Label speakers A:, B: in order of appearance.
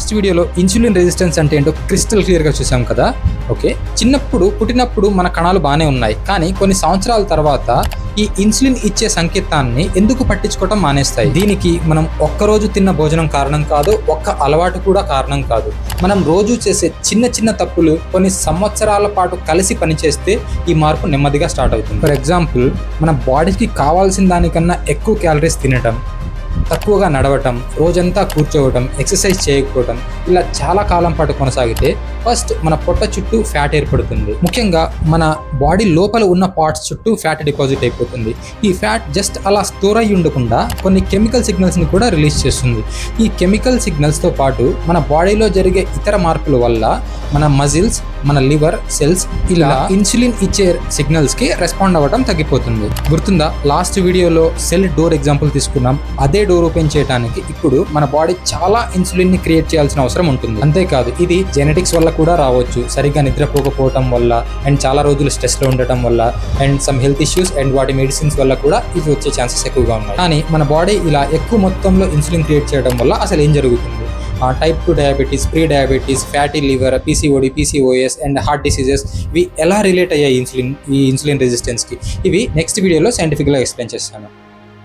A: Last వీడియోలో insulin resistance అంటే ఏంటో క్రిస్టల్ క్లియర్గా చూసాం కదా. ఓకే, పుట్టినప్పుడు మన కణాలు బాగానే ఉన్నాయి, కానీ కొన్ని సంవత్సరాల తర్వాత ఈ ఇన్సులిన్ ఇచ్చే సంకేతాన్ని ఎందుకు పట్టించుకోవటం మానేస్తాయి? దీనికి మనం ఒక్కరోజు తిన్న భోజనం కారణం కాదు, ఒక్క అలవాటు కూడా కారణం కాదు. మనం రోజు చేసే చిన్న చిన్న తప్పులు కొన్ని సంవత్సరాల పాటు కలిసి పనిచేస్తే ఈ మార్పు నెమ్మదిగా స్టార్ట్ అవుతుంది. ఫర్ ఎగ్జాంపుల్, మన బాడీకి కావాల్సిన దానికన్నా ఎక్కువ క్యాలరీస్ తినటం, తక్కువగా నడవటం, రోజంతా కూర్చోవటం, ఎక్సర్సైజ్ చేయకపోవటం, ఇలా చాలా కాలం పాటు కొనసాగితే ఫస్ట్ మన పొట్ట చుట్టూ ఫ్యాట్ ఏర్పడుతుంది. ముఖ్యంగా మన బాడీ లోపల ఉన్న పార్ట్స్ చుట్టూ ఫ్యాట్ డిపాజిట్ అయిపోతుంది. ఈ ఫ్యాట్ జస్ట్ అలా స్టోర్ అయ్యి ఉండకుండా కొన్ని కెమికల్ సిగ్నల్స్ని కూడా రిలీజ్ చేస్తుంది. ఈ కెమికల్ సిగ్నల్స్తో పాటు మన బాడీలో జరిగే ఇతర మార్పుల వల్ల మన మజిల్స్, మన లివర్ సెల్స్ ఇలా ఇన్సులిన్ ఇచ్చే సిగ్నల్స్కి రెస్పాండ్ అవ్వడం తగ్గిపోతుంది. గుర్తుందా, లాస్ట్ వీడియోలో సెల్ డోర్ ఎగ్జాంపుల్ తీసుకున్నాం. అదే డోర్ ఓపెన్ చేయడానికి ఇప్పుడు మన బాడీ చాలా ఇన్సులిన్ ని క్రియేట్ చేయాల్సిన అవసరం ఉంటుంది. అంతేకాదు, ఇది జెనెటిక్స్ వల్ల కూడా రావచ్చు, సరిగ్గా నిద్రపోకపోవటం వల్ల, అండ్ చాలా రోజులు స్ట్రెస్ లో ఉండటం వల్ల, and some health issues and వాటి మెడిసిన్స్ వల్ల కూడా ఇది వచ్చే ఛాన్సెస్ ఎక్కువగా ఉన్నాయి. కానీ మన బాడీ ఇలా ఎక్కువ మొత్తంలో ఇన్సులిన్ క్రియేట్ చేయడం వల్ల అసలు ఏం జరుగుతుంది? Type 2 diabetes, pre diabetes, fatty liver, PCOD, PCOS and heart diseases ఇవి ఎలా రిలేట్ అయ్యాయి ఈ ఇన్సులిన్ రెసిస్టెన్స్కి? ఇవి నెక్స్ట్ వీడియోలో సైంటిఫిక్గా ఎక్స్ప్లెయిన్ చేస్తాను.